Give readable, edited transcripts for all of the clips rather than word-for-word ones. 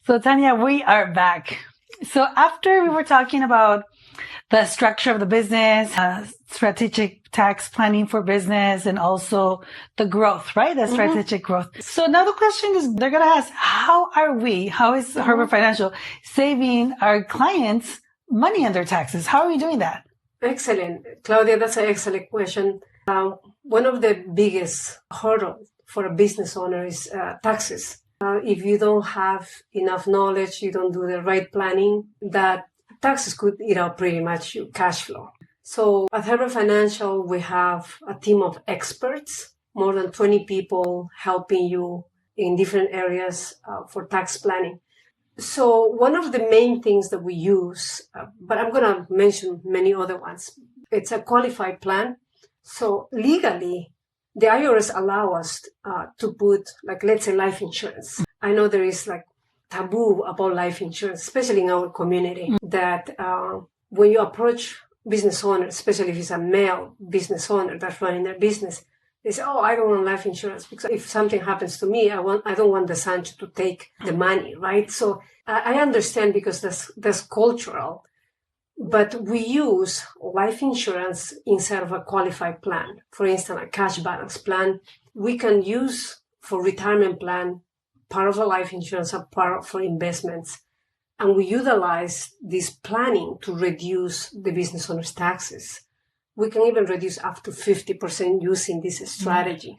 So Tania, we are back. So after we were talking about the structure of the business, strategic tax planning for business, and also the growth, right? The strategic growth. So now the question is, they're going to ask, how is Herbert Financial saving our clients money on their taxes? How are we doing that? Excellent. Claudia, that's an excellent question. One of the biggest hurdles for a business owner is taxes. If you don't have enough knowledge, you don't do the right planning, that taxes could eat out pretty much your cash flow. So at Herbert Financial, we have a team of experts, more than 20 people helping you in different areas for tax planning. So one of the main things that we use, but I'm going to mention many other ones, it's a qualified plan. So legally, the IRS allow us to put, like, let's say, life insurance. I know there is like taboo about life insurance, especially in our community, that when you approach business owners, especially if it's a male business owner that's running their business, they say, "Oh, I don't want life insurance because if something happens to me, I don't want the son to take the money," right? So I understand because that's cultural. But we use life insurance instead of a qualified plan. For instance, a cash balance plan. We can use for retirement plan part of a life insurance, a part for investments. And we utilize this planning to reduce the business owner's taxes. We can even reduce up to 50% using this strategy.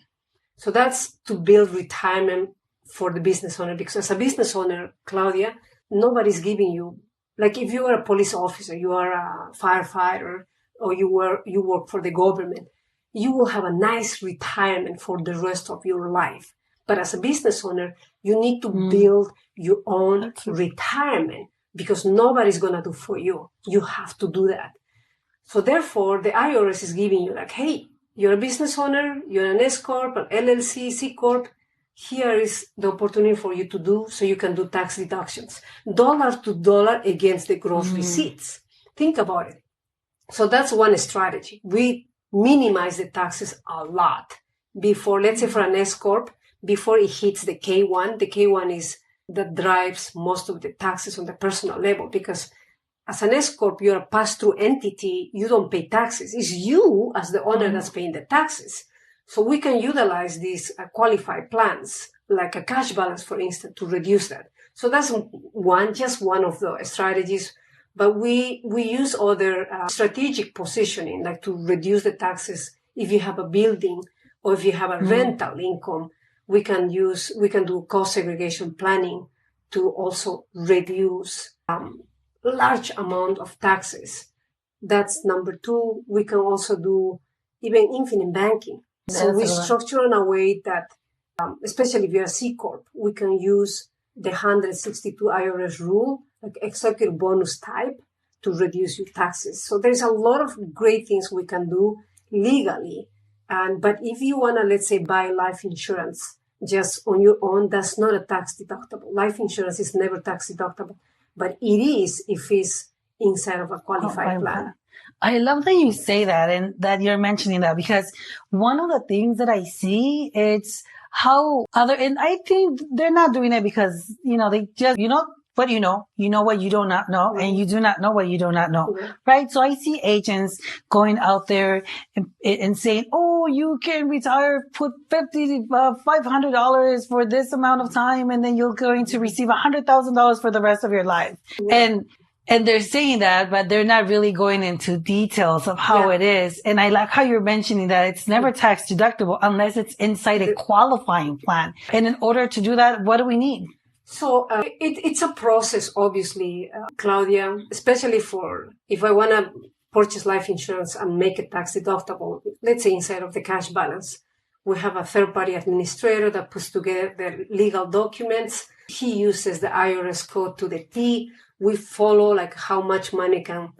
So that's to build retirement for the business owner. Because as a business owner, Claudia, nobody's giving you, like if you are a police officer, you are a firefighter, or you work for the government, you will have a nice retirement for the rest of your life. But as a business owner, you need to build your own retirement because nobody's going to do for you. You have to do that. So therefore, the IRS is giving you like, hey, you're a business owner, you're an S Corp, an LLC, C Corp. Here is the opportunity for you to do so you can do tax deductions, dollar to dollar against the gross receipts. Think about it. So that's one strategy. We minimize the taxes a lot before, let's say for an S Corp, before it hits the K1. The K1 is that drives most of the taxes on the personal level because as an S Corp, you're a pass-through entity. You don't pay taxes. It's you as the owner that's paying the taxes. So we can utilize these qualified plans, like a cash balance, for instance, to reduce that. So that's just one of the strategies. But we use other strategic positioning, like to reduce the taxes. If you have a building or if you have a rental income, we can do cost segregation planning to also reduce large amount of taxes. That's number two. We can also do even infinite banking. So we structure in a way that, especially if you're a C Corp, we can use the 162 IRS rule, like executive bonus type, to reduce your taxes. So there's a lot of great things we can do legally. But if you want to, let's say, buy life insurance just on your own, that's not a tax deductible. Life insurance is never tax deductible, but it is if it's inside of a qualified plan. I love that you say that and that you're mentioning that because one of the things that I see, it's how and I think they're not doing it because, they just, what you know what you do not know, and you do not know what you do not know, right? So I see agents going out there and saying, oh, you can retire, put $500 for this amount of time, and then you're going to receive $100,000 for the rest of your life. And they're saying that, but they're not really going into details of how it is. And I like how you're mentioning that it's never tax deductible unless it's inside a qualifying plan. And in order to do that, what do we need? So it's a process, obviously, Claudia, especially for if I want to purchase life insurance and make it tax deductible, let's say inside of the cash balance. We have a third-party administrator that puts together the legal documents. He uses the IRS code to the T. We follow like how much money can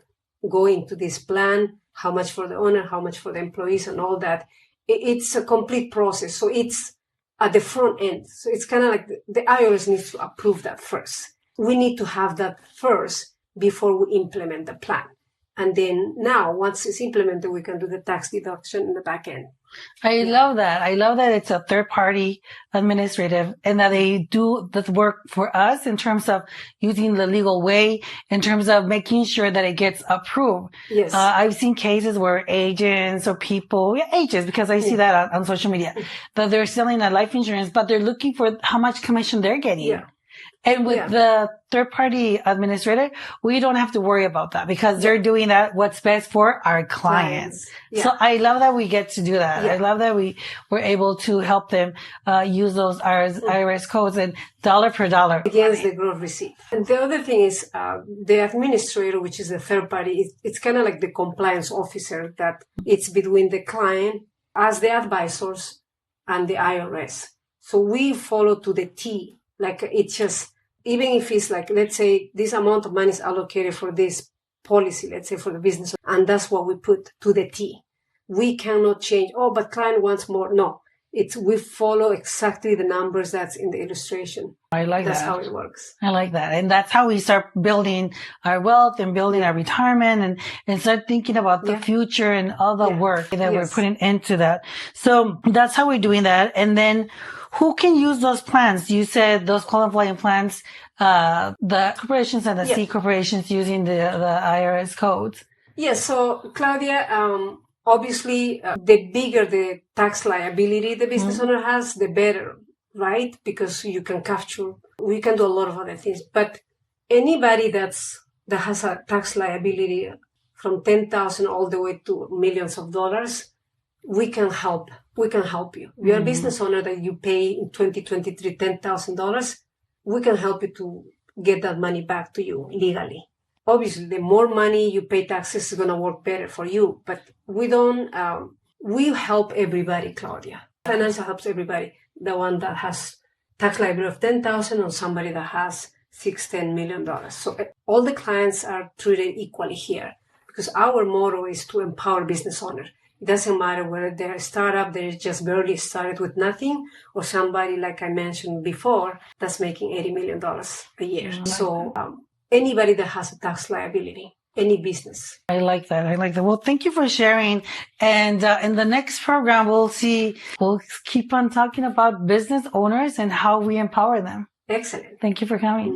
go into this plan, how much for the owner, how much for the employees and all that. It's a complete process. So it's at the front end. So it's kind of like the IRS needs to approve that first. We need to have that first before we implement the plan. And then now, once it's implemented, we can do the tax deduction in the back end. I love that. I love that it's a third party administrative and that they do the work for us in terms of using the legal way, in terms of making sure that it gets approved. Yes. I've seen cases where agents or people, agents, because I see that on social media, that they're selling a life insurance, but they're looking for how much commission they're getting. Yeah. And with the third party administrator, we don't have to worry about that because they're doing that what's best for our clients. Yeah. So I love that we get to do that. I love that we're able to help them use those IRS codes and dollar per dollar against the growth receipt. And the other thing is the administrator, which is a third party, it's kind of like the compliance officer that it's between the client as the advisors and the IRS. So we follow to the T. Like it's just, even if it's like, let's say this amount of money is allocated for this policy, let's say for the business, and that's what we put to the T. We cannot change, but client wants more. No, we follow exactly the numbers that's in the illustration. I like that. That's how it works. I like that. And that's how we start building our wealth and building our retirement and start thinking about the future and all the work that we're putting into that. So that's how we're doing that. And then who can use those plans? You said those qualifying plans, the corporations and the C corporations using the IRS codes. Yes. So Claudia, obviously, the bigger the tax liability the business owner has, the better, right? Because we can do a lot of other things. But anybody that has a tax liability from $10,000 all the way to millions of dollars, we can help. We can help you. You're a business owner that you pay in 2023 $10,000. We can help you to get that money back to you legally. Obviously, the more money you pay taxes is going to work better for you. But we help everybody, Claudia. Financial helps everybody. The one that has tax liability of $10,000 or somebody that has $10 million. So all the clients are treated equally here because our motto is to empower business owners. It doesn't matter whether they're a startup, they just barely started with nothing, or somebody, like I mentioned before, that's making $80 million a year. So anybody that has a tax liability, any business. I like that. Well, thank you for sharing. And in the next program, we'll keep on talking about business owners and how we empower them. Excellent. Thank you for coming.